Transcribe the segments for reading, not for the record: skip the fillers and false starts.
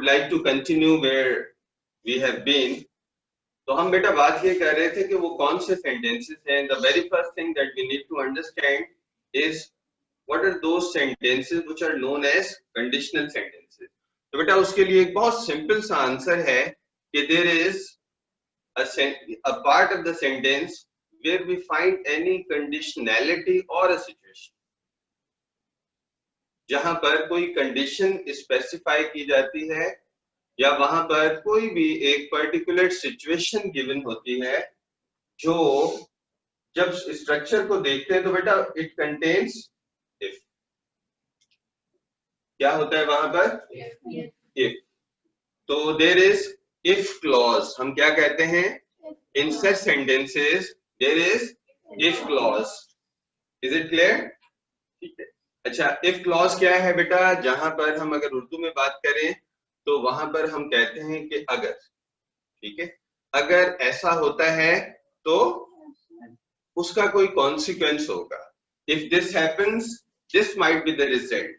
like to continue where we have been. तो हम बेटा बात ये कर रहे थे कि वो कौन से sentences हैं. The very first thing that we need to understand is what are those sentences which are known as conditional sentences. तो बेटा उसके लिए एक बहुत simple सा आंसर है कि there is a part of the sentence where we find any conditionality or a situation. जहां पर कोई कंडीशन स्पेसिफाई की जाती है या वहां पर कोई भी एक पर्टिकुलर सिचुएशन गिवन होती है जो जब स्ट्रक्चर को देखते हैं तो बेटा इट कंटेन्स इफ. क्या होता है वहां पर? इफ. तो देयर इज इफ क्लॉज. हम क्या कहते हैं? In such sentences there is if clause. Is it clear? ठीक है. अच्छा, इफ क्लॉज क्या है बेटा? जहां पर हम अगर उर्दू में बात करें तो वहां पर हम कहते हैं कि अगर. ठीक है. अगर ऐसा होता है तो उसका कोई कॉन्सिक्वेंस होगा. If this happens this might be the result.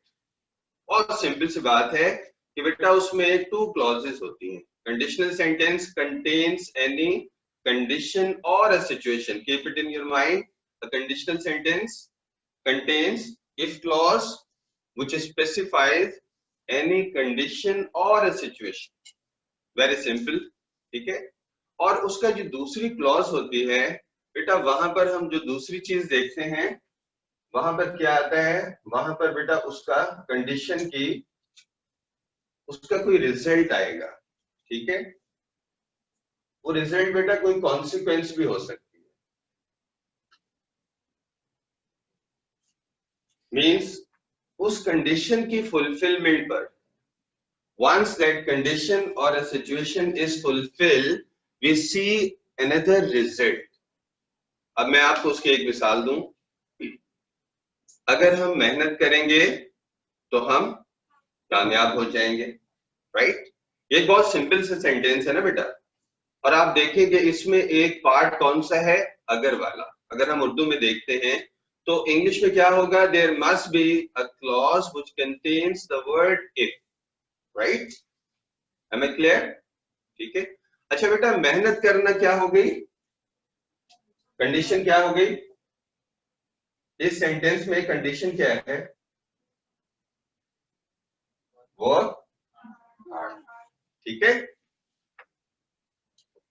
और सिंपल सी बात है कि बेटा उसमें टू क्लॉजेस होती हैं. Conditional sentence contains any condition और a situation. Keep it in your mind. A conditional sentence contains if clause which specifies any condition or a situation. Very simple. ठीक है. और उसका जो दूसरी क्लॉज होती है बेटा वहां पर हम जो दूसरी चीज देखते हैं वहां पर क्या आता है? वहां पर बेटा उसका कंडीशन की उसका कोई रिजल्ट आएगा. ठीक है. वो रिजल्ट बेटा कोई कॉन्सिक्वेंस भी हो सकती है. मीन्स उस कंडीशन की फुलफिलमेंट पर once that condition or a situation is fulfilled we see another result. अब मैं आपको उसकी एक मिसाल दूं. अगर हम मेहनत करेंगे तो हम कामयाब हो जाएंगे. राइट. ये बहुत सिंपल सा सेंटेंस है ना बेटा. और आप देखेंगे इसमें एक पार्ट कौन सा है? अगर वाला. अगर हम उर्दू में देखते हैं तो इंग्लिश में क्या होगा? There must be a clause which contains the word if. Right. Am I clear? ठीक है. अच्छा बेटा मेहनत करना क्या हो गई? कंडीशन क्या हो गई? इस सेंटेंस में कंडीशन क्या है? Work hard. ठीक है.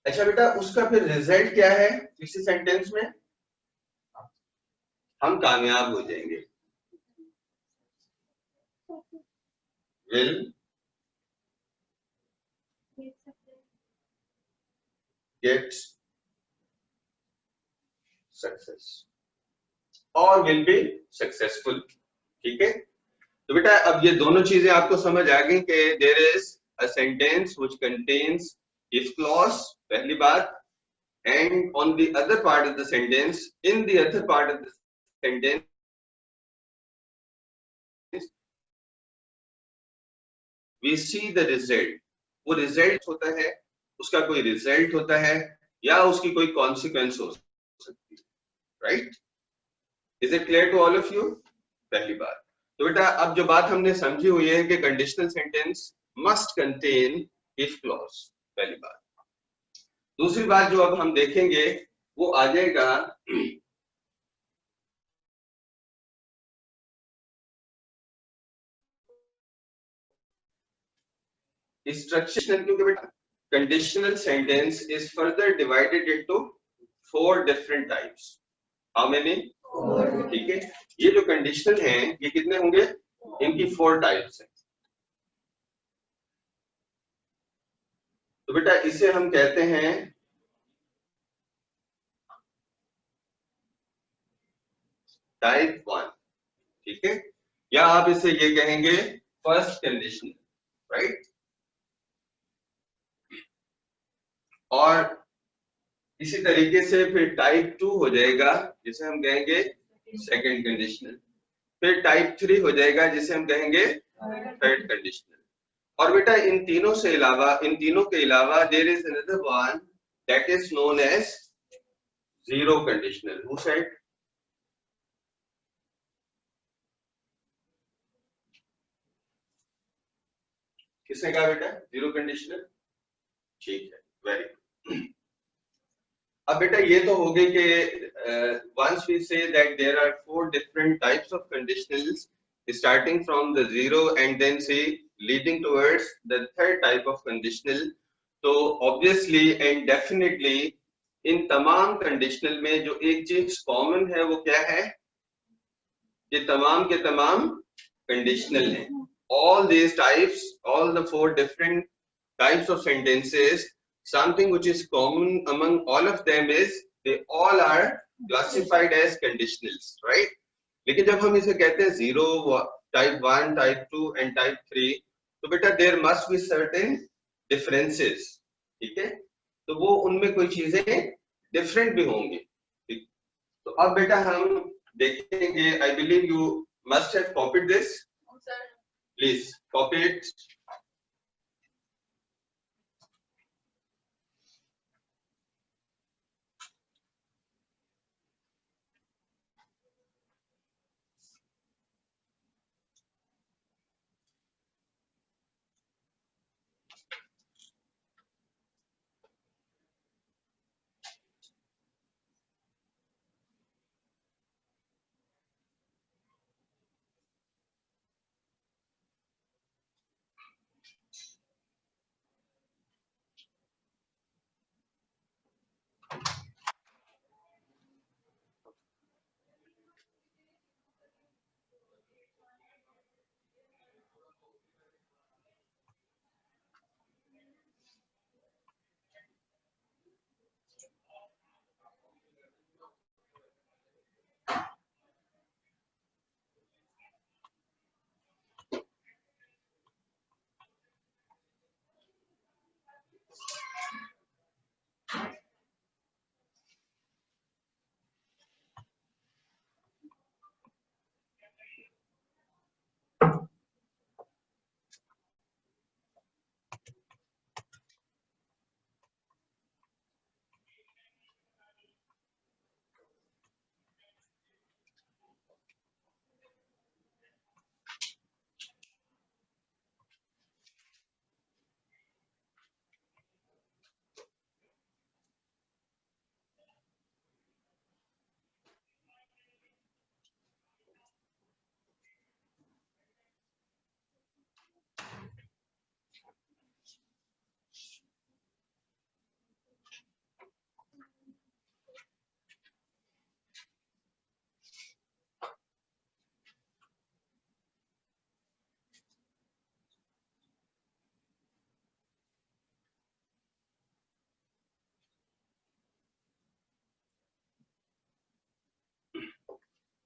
अच्छा बेटा उसका फिर रिजल्ट क्या है? इसी सेंटेंस में हम कामयाब हो जाएंगे. विल गेट सक्सेस और विल बी सक्सेसफुल. ठीक है. तो बेटा अब ये दोनों चीजें आपको समझ आ गई कि there is a sentence which contains if clause. पहली बात. and on the other part of the sentence, in the other part of the sentence we see the result. वो रिजल्ट होता है, उसका कोई रिजल्ट होता है या उसकी कोई कॉन्सिक्वेंस हो सकती है. Right. Is it clear to all of you? पहली बात. तो बेटा अब जो बात हमने समझी हुई है कि conditional sentence must contain if clause. पहली बात. दूसरी बात जो अब हम देखेंगे वो आ जाएगा स्ट्रक्चर. क्योंकि बेटा conditional sentence is further divided into 4 different types. How many? 4. ठीक है. ये जो कंडीशनल हैं ये कितने होंगे? इनकी 4 टाइप्स हैं. तो बेटा इसे हम कहते हैं टाइप 1. ठीक है. या आप इसे ये कहेंगे फर्स्ट कंडीशन. राइट. और इसी तरीके से फिर टाइप 2 हो जाएगा जिसे हम कहेंगे सेकंड कंडीशनल. फिर टाइप 3 हो जाएगा जिसे हम कहेंगे थर्ड कंडीशनल. और बेटा इन तीनों से अलावा, इन तीनों के अलावा there is another one that is known as zero conditional. Who said? किसने कहा बेटा जीरो कंडीशनल? ठीक है, वेरी गुड। अब बेटा ये तो हो गई कि once we say that there are 4 different types of conditionals starting from the zero and then say leading towards the third type of conditional, तो obviously and definitely इन तमाम कंडीशनल में जो एक चीज कॉमन है वो क्या है? ये तमाम के तमाम कंडीशनल हैं। All these types, all the 4 different types of sentences, something which is common among all of them is they all are classified as conditionals, right? लेकिन जब हम इसे कहते हैं zero, type 1, type 2 and type 3, तो बेटा there must be certain differences, ठीक है? तो वो उनमें कोई चीजें डिफरेंट भी होंगी, ठीक? तो अब बेटा हम देखेंगे, I believe you must have copied this, please copy it.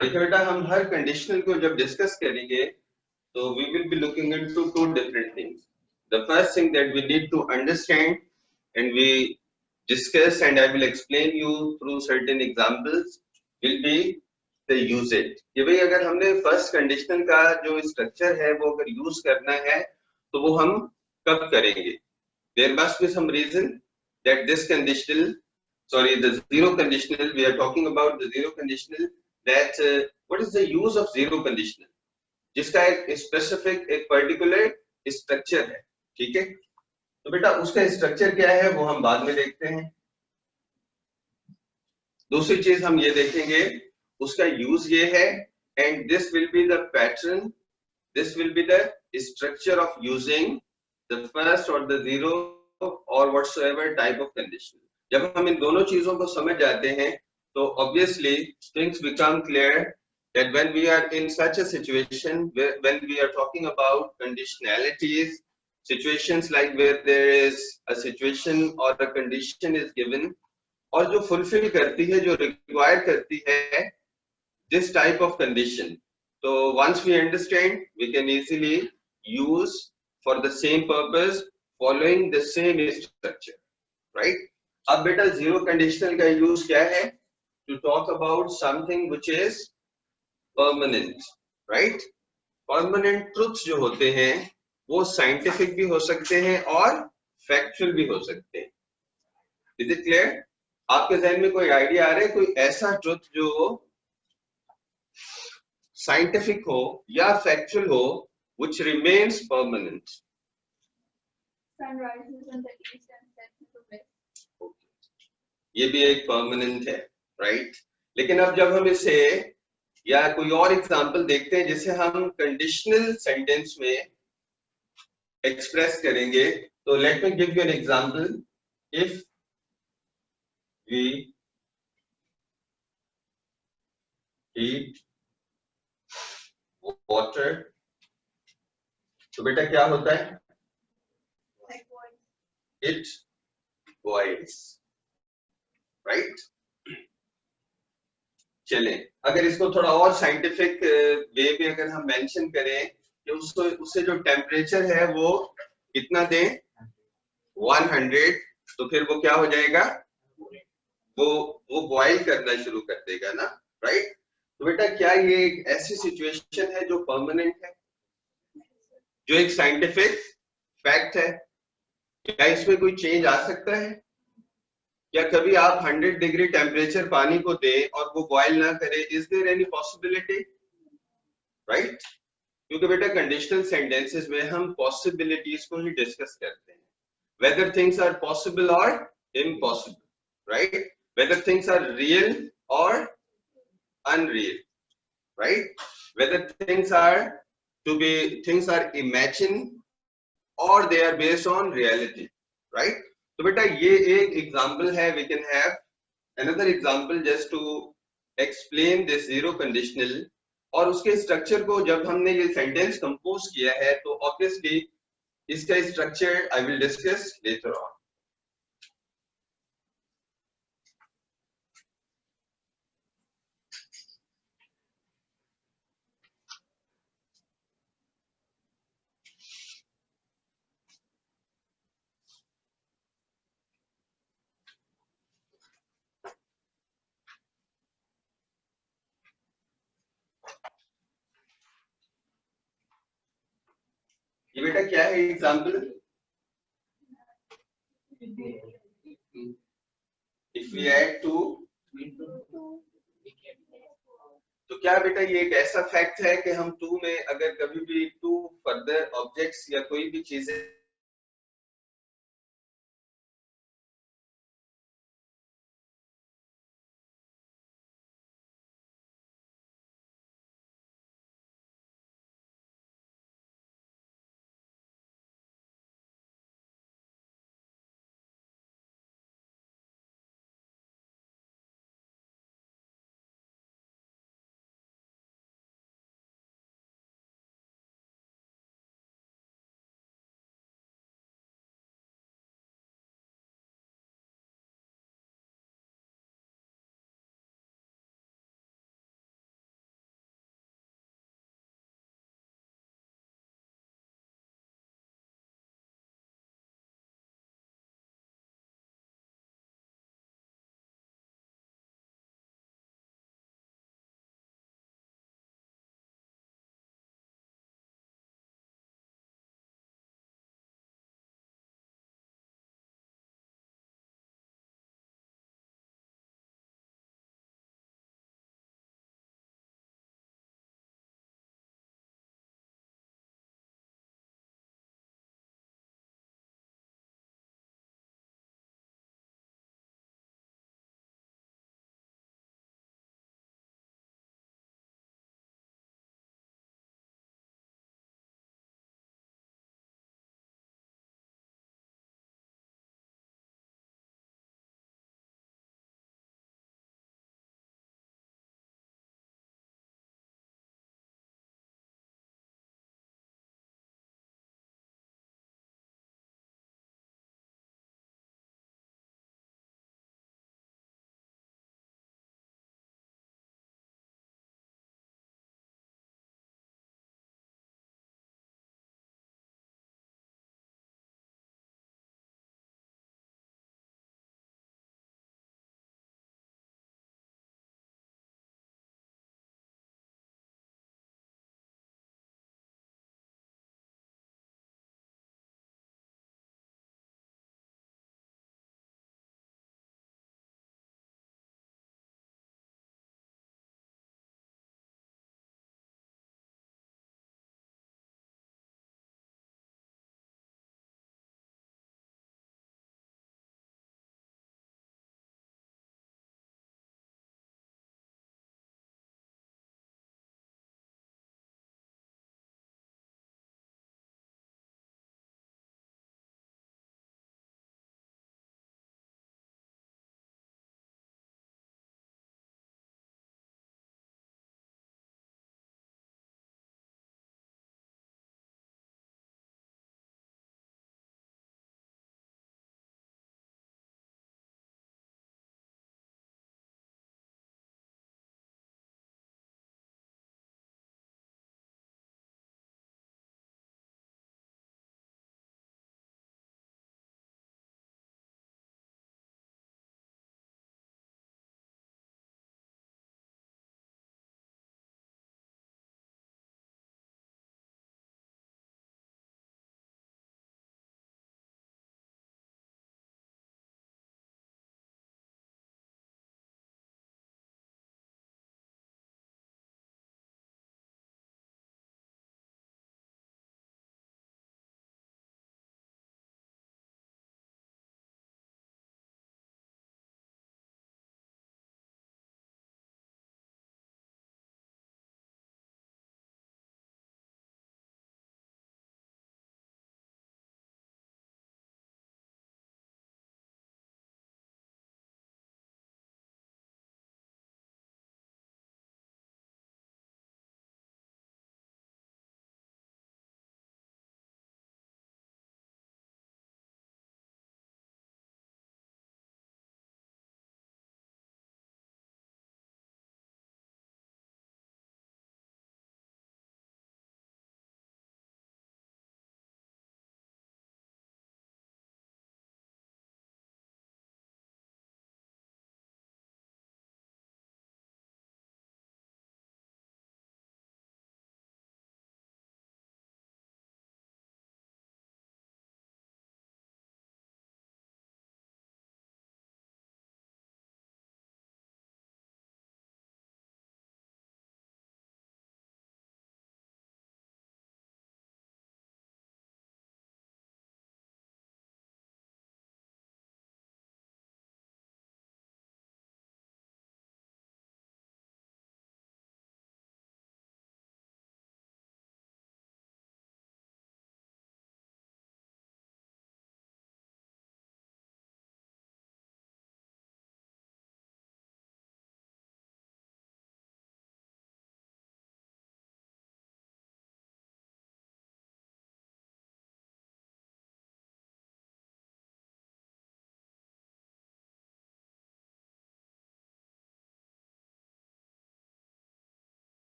देखिए बेटा, हम हर कंडीशनल को जब डिस्कस करेंगे तो we will be looking into 2 different things. The first thing that we need to understand and we discuss and I will explain you through certain examples will be the usage. कि भाई अगर हमने first conditional का जो structure है वो अगर use करना है तो वो हम कब करेंगे? There must be some reason that this conditional, sorry, the zero conditional, we are talking about the zero conditional, that what is the use of zero conditional, जिसका एक स्पेसिफिक एक पर्टिकुलर स्ट्रक्चर है, ठीक है? तो बेटा उसका स्ट्रक्चर क्या है वो हम बाद में देखते हैं। दूसरी चीज हम ये देखेंगे उसका यूज ये है, and this will be the pattern, this will be the structure of using the first और द जीरो और व्हाटसोएवर टाइप ऑफ कंडीशन। जब हम इन दोनों चीजों को समझ जाते हैं तो obviously things become clear that when we are in such a situation when we are talking about conditionalities, situations like where there is a situation or a condition is given और जो fulfill करती है, जो require करती है this type of condition, so once we understand we can easily use for the same purpose following the same structure, right? अब बेटा zero conditional का यूज क्या है? To talk about something which is permanent, right? Permanent truths जो होते हैं वो scientific भी हो सकते हैं और factual भी हो सकते हैं। Is it clear? आपके ज़हन में कोई आइडिया आ रहा है कोई ऐसा truth जो scientific हो या factual हो which remains permanent? Sun rises in the east and sets in the west. ये भी एक परमानेंट है, राइट? लेकिन अब जब हम इसे या कोई और एग्जांपल देखते हैं जिसे हम कंडीशनल सेंटेंस में एक्सप्रेस करेंगे, तो let me give you an example. If we heat water, तो बेटा क्या होता है? Like boys. It boils, right? चलें, अगर इसको थोड़ा और साइंटिफिक वे में अगर हम मेंशन करें कि उसको उससे जो टेम्परेचर है वो कितना दें, 100, तो फिर वो क्या हो जाएगा? वो बॉयल करना शुरू कर देगा ना, राइट? तो बेटा क्या ये एक ऐसी सिचुएशन है जो परमानेंट है, जो एक साइंटिफिक फैक्ट है? क्या इसमें कोई चेंज आ सकता है? क्या कभी आप 100 डिग्री टेम्परेचर पानी को दें और वो बॉयल ना करे? Is there any possibility, right? क्योंकि बेटा कंडीशनल सेंटेंसेस में हम पॉसिबिलिटीज को ही डिस्कस करते हैं, वेदर थिंग्स आर पॉसिबल और impossible, right? Whether things are real और unreal, right? Whether things are imagined or they are based on reality, right? तो बेटा ये एक एग्जांपल है. we can have another example just to explain this zero conditional. और उसके structure को जब हमने ये सेंटेंस कंपोज किया है तो ऑब्वियसली इसका structure I will discuss later on. ये बेटा क्या है example? If we add two, तो क्या बेटा ये एक ऐसा फैक्ट है कि हम टू में अगर कभी भी टू फर्दर ऑब्जेक्ट्स या कोई भी चीजें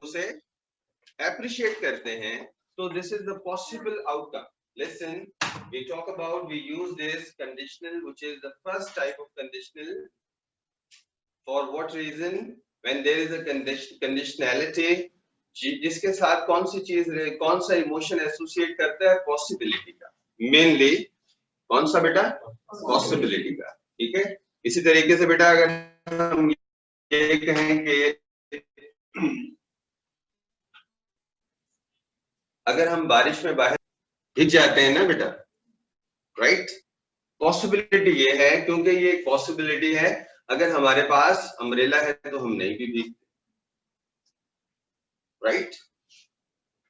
उसे appreciate करते हैं, तो this is the possible outcome. Listen, we talk about, we use this conditional, which is the first type of conditional. For what reason? When there is a conditionality, जिसके साथ कौन सी चीज, कौन सा इमोशन एसोसिएट करता है? पॉसिबिलिटी का, mainly कौन सा बेटा? पॉसिबिलिटी का, ठीक है। इसी तरीके से बेटा अगर हम ये कहें कि अगर हम बारिश में बाहर भीग जाते हैं ना बेटा, राइट, पॉसिबिलिटी ये है, क्योंकि ये एक पॉसिबिलिटी है, अगर हमारे पास अम्ब्रेला है तो हम नहीं भी भीगते, राइट।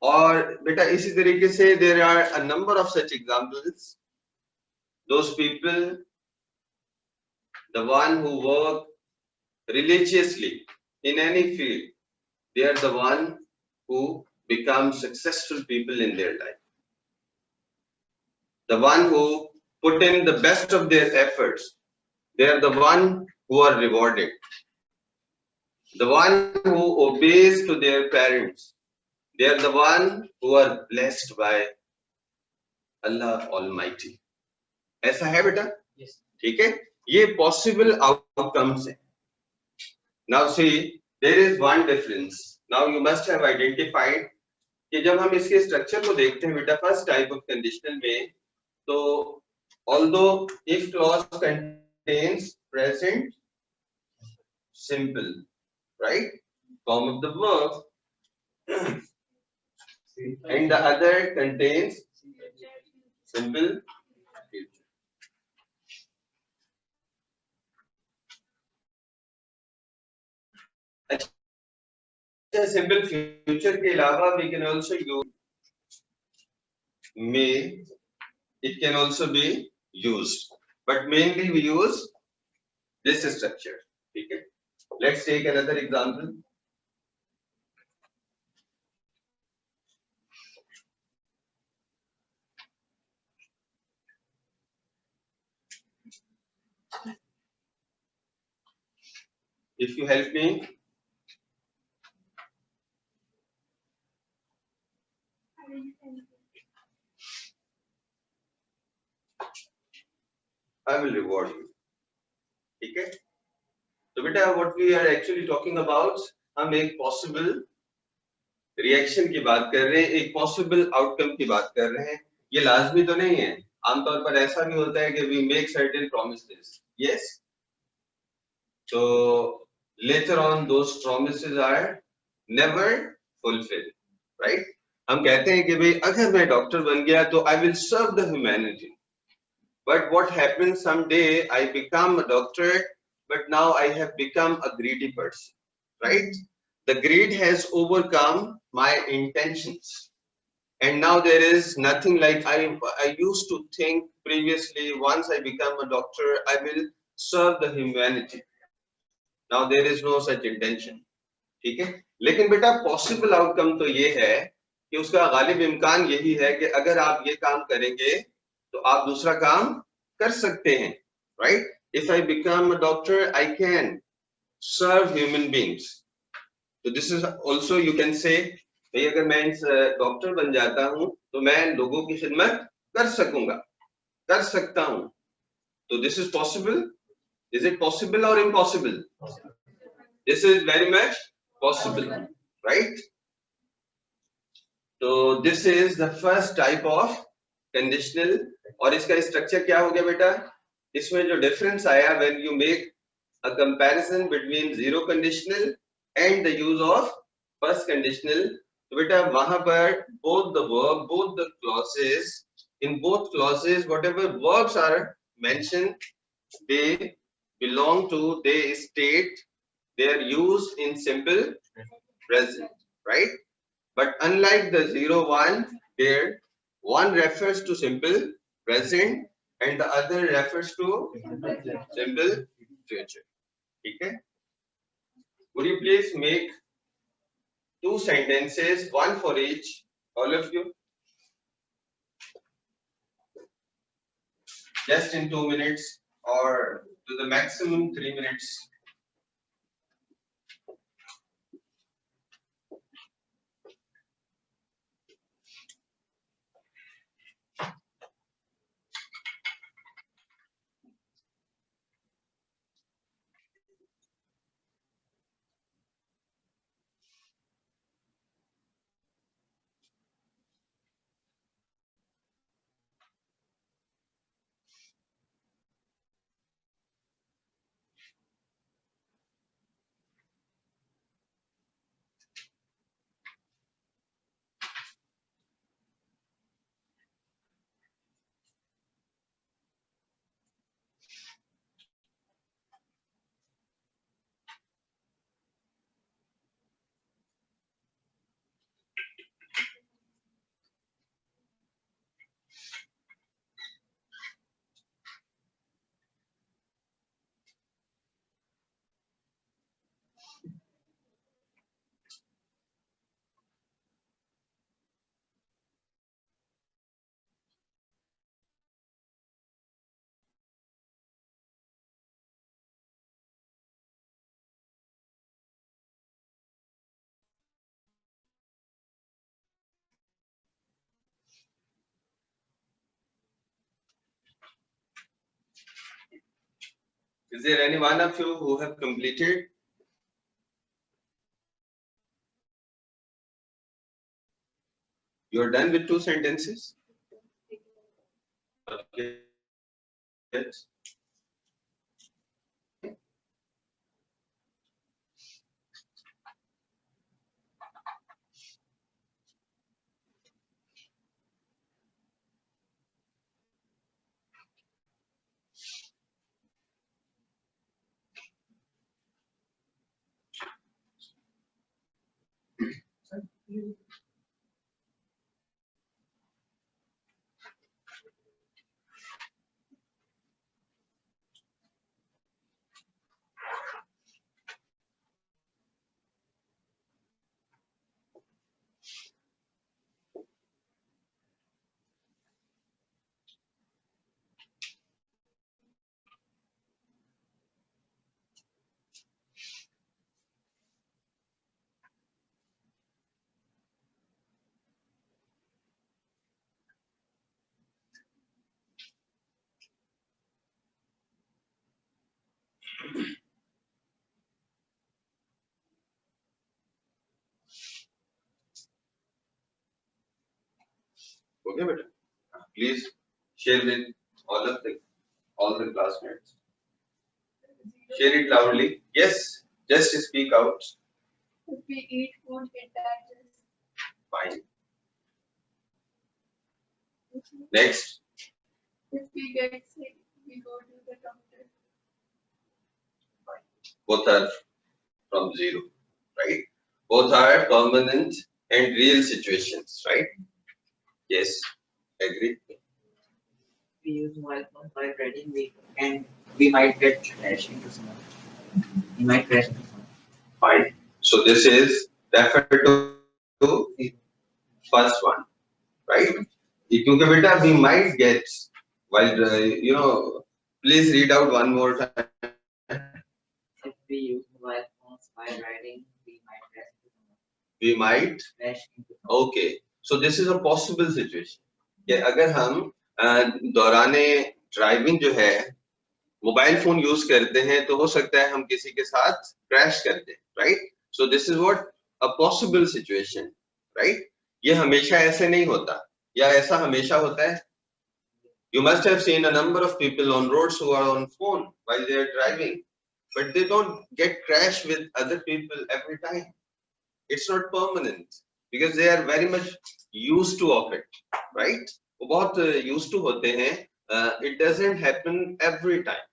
और बेटा इसी तरीके से there are a number of such examples, those people, the one who work religiously in any field, they are the one who become successful people in their life. The one who put in the best of their efforts, they are the one who are rewarded. The one who obeys to their parents, they are the one who are blessed by Allah Almighty. ऐसा है बेटा? yes. ठीक है, ये possible outcomes है. Now see, there is one difference. Now you must have identified कि जब हम इसके स्ट्रक्चर को देखते हैं बेटा फर्स्ट टाइप ऑफ कंडीशनल में, तो although if clause contains present simple, right, form of the verb, and the other contains simple future. Simple future के अलावा we can also use may, it can also be used, but mainly we use this structure. ठीक है, let's take another example. If you help me, I will reward you. ठीक है, तो बेटा what we are actually talking about, हम एक possible reaction की बात कर रहे हैं, एक possible outcome की बात कर रहे हैं. ये लाजमी तो नहीं है, आमतौर पर ऐसा भी होता है कि we make certain promises, yes, so later on those promises are never fulfilled, right? हम कहते हैं कि भाई अगर मैं डॉक्टर बन गया तो I will serve the humanity. But what happens someday I become a doctor, but now I have become a greedy person, right? The greed has overcome my intentions. And now there is nothing like I used to think previously, once I become a doctor, I will serve the humanity. Now there is no such intention. ठीक है, लेकिन बेटा possible outcome तो ये है कि उसका गालिब इम्कान यही है कि अगर आप ये काम करेंगे तो आप दूसरा काम कर सकते हैं, right? If I become a doctor, I can serve human beings. So this is also you can say, भाई अगर मैं डॉक्टर बन जाता हूं तो मैं लोगों की खिदमत कर सकूंगा, कर सकता हूं. तो this is possible. Is it possible or impossible? This is very much possible, right? So this is the first type of conditional. और इसका स्ट्रक्चर क्या हो गया बेटा? इसमें जो डिफरेंस आया when you make a comparison between zero conditional and the use of first conditional, तो बेटा वहां पर both the verb, both the clauses, in both clauses whatever verbs are mentioned, they belong to, they state, they are used in simple present, right? But unlike the 0, 1, there one refers to simple present and the other refers to simple future. Okay? Would you please make 2 sentences, one for each, all of you? Just in 2 minutes or to the maximum 3 minutes. Is there any one of you who have completed? You are done with 2 sentences? Okay. Yes. Okay, beta. Please share with all the classmates. Share it loudly. Yes, just speak out. If we eat food, it digests. Fine. Next. If we get sick, we go to the doctor. Fine. Both are from 0, right? Both are permanent and real situations, right? Yes, agree. We use mobile phone while riding, we might get crashed into someone. We might crash into someone. Fine. So this is refer to first one, right? Because beta, we might get while please read out one more time. If we use mobile phones while riding, we might crash into someone. We might. Crash into someone. Okay. So this is a possible situation. कि अगर हम दौराने driving जो है mobile phone use करते हैं तो हो सकता है हम किसी के साथ क्रैश कर दें, right? So this is what a possible situation, right? ये हमेशा ऐसे नहीं होता, या ऐसा हमेशा होता है? You must have seen a number of people on roads who are on phone while they are driving, but they don't get crashed with other people every time. It's not permanent because they are very much used to of it, right? वो बहुत used to होते हैं. It doesn't happen every time.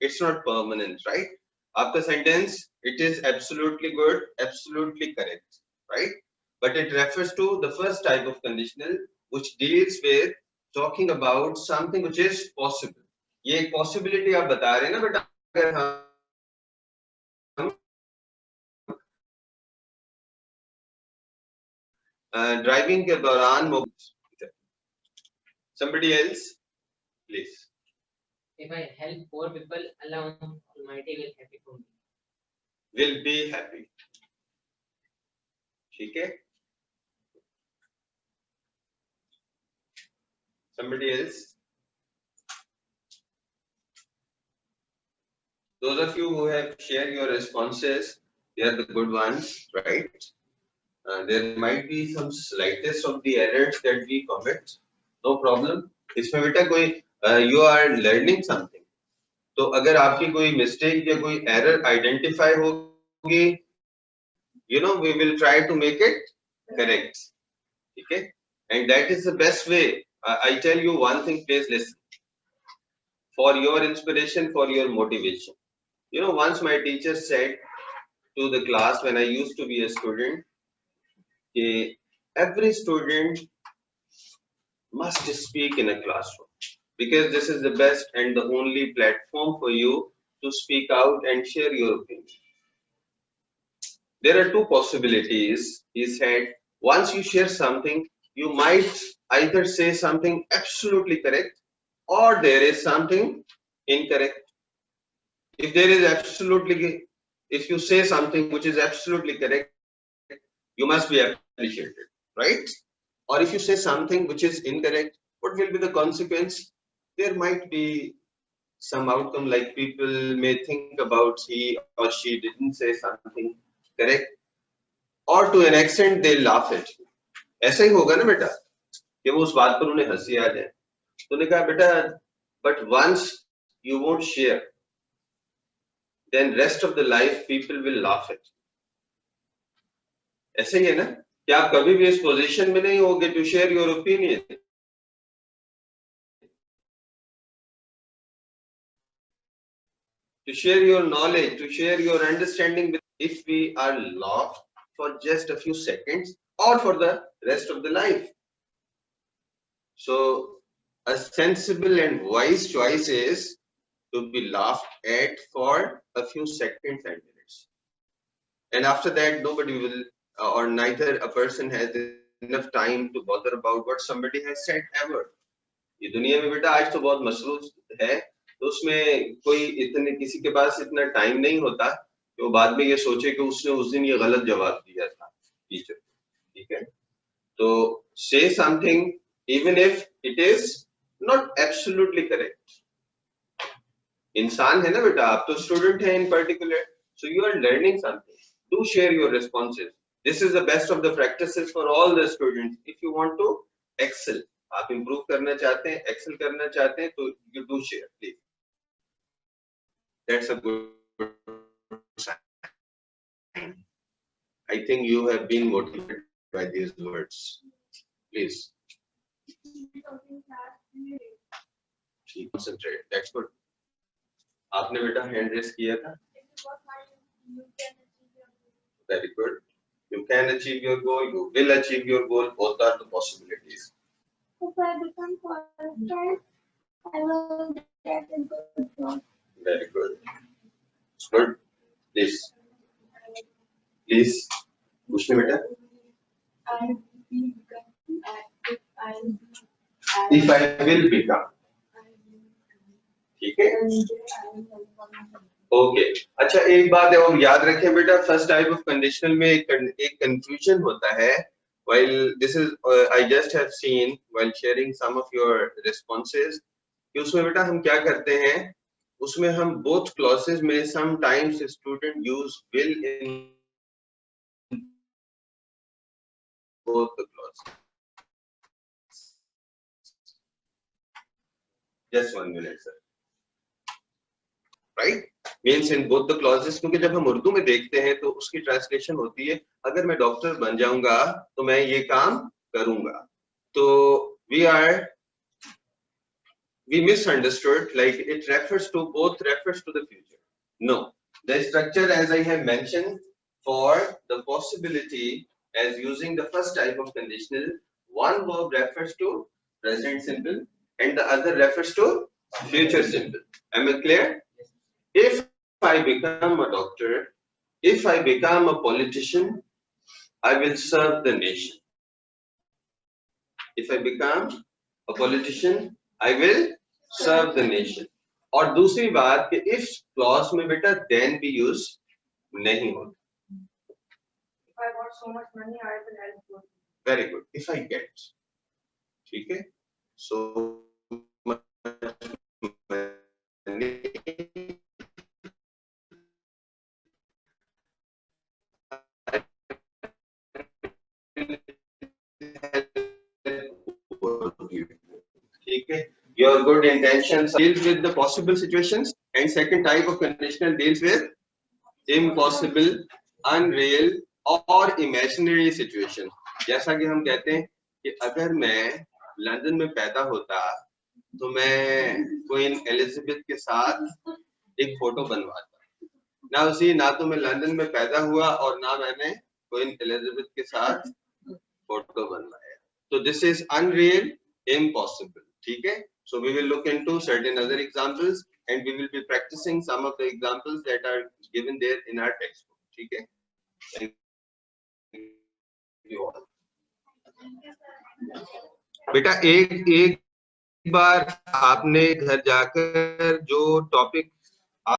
It's not permanent, right? After sentence, it is absolutely good, absolutely correct, right? But it refers to the first type of conditional, which deals with talking about something which is possible. ये एक possibility आप बता रहे हैं ना बेटा, अगर हम ड्राइविंग के दौरान somebody else, please. If I help poor people, Allah Almighty will happy for me. Will be happy. ठीक है? Somebody else. Those of you who have shared your responses, they are the good ones, right? There might be some slightest of the errors that we commit. No problem. इसमें बेटा कोई you are learning something. तो अगर आपकी कोई mistake या कोई error identify होगी, we will try to make it correct. ठीक है? And that is the best way. I tell you one thing, please listen. For your inspiration, for your motivation. Once my teacher said to the class when I used to be a student, every student must speak in a classroom because this is the best and the only platform for you to speak out and share your opinion. There are 2 possibilities. He said, once you share something, you might either say something absolutely correct or there is something incorrect. If you say something which is absolutely correct, you must be appreciated, right? Or if you say something which is incorrect, what will be the consequence? There might be some outcome, like people may think about he or she didn't say something correct, or to an extent they laugh at you. ऐसा ही होगा ना बेटा कि वो उस बात पर उन्हें हंसी आ जाए, तो उन्हें कहा बेटा but once you won't share, then rest of the life people will laugh at you. ऐसे ही है ना कि आप कभी भी इस पोजीशन में नहीं होगे to share your opinion, to share your knowledge, to share your understanding with, if we are laughed for just a few seconds or for the rest of the life. So a sensible and wise choice is to be laughed at for a few seconds and minutes, and after that nobody will or neither a person has enough time to bother about what somebody has said ever. ये दुनिया में बेटा आज तो बहुत मसरूफ है, तो उसमें कोई इतने किसी के पास इतना टाइम नहीं होता कि वो बाद में ये सोचे कि उसने उस दिन ये गलत जवाब दिया था टीचर को, ठीक है? तो say something even if it is not absolutely correct. इंसान है ना बेटा, आप तो स्टूडेंट है in particular, so you are learning something. Do share your responses. This is the best of the practices for all the students. If you want to excel, आप improve करना चाहते हैं, excel करना चाहते हैं, तो you do share, please. That's a good sign. I think you have been motivated by these words. Please. Concentrate. That's good. आपने बेटा hand raise किया था? Very good. You can achieve your goal. You will achieve your goal. Both are the possibilities. If I become qualified, I will get a good job. Very good. Good. Please. Please. पूछने बेटा. If I will become. ठीक है? Okay अच्छा एक बात है और याद रखें बेटा, फर्स्ट टाइप ऑफ कंडीशनल में एक कंफ्यूजन होता है while this is I just have seen while sharing some of your responses कि उसमें बेटा हम क्या करते हैं, उसमें हम both clauses में sometimes student use will in both the clauses. Just 1 minute sir. Right? Means in both the clauses, क्योंकि जब हम उर्दू में देखते हैं तो उसकी ट्रांसलेशन होती है अगर मैं डॉक्टर बन जाऊंगा तो मैं ये काम करूंगा, तो we misunderstood like it refers to both refers to the future. No, the structure as I have mentioned for the possibility as using the first type of conditional, one verb refers to present simple and the other refers to future simple. Am I clear? If I become a doctor, if I become a politician, I will serve the nation. If I become a politician, I will serve the nation. और दूसरी बात कि if clause में बेटा then भी use नहीं होता. If I got so much money, I will help you. Very good. If I get, ठीक है? So much money. Your good intentions deals with the possible situations, and second type of conditional deals with impossible, unreal और imaginary situation. जैसा कि हम कहते हैं कि अगर मैं लंदन में पैदा होता तो मैं क्वीन एलिजाबेथ के साथ एक फोटो बनवाता ना तो मैं लंदन में पैदा हुआ और ना मैंने क्वीन एलिजाबेथ के साथ फोटो बनवाया, तो दिस इज अनरियल, impossible. ठीक है? So we will look into certain other examples and we will be practicing some of the examples that are given there in our textbook. ठीक है? Thank you all. बेटा एक बार आपने घर जाकर जो टॉपिक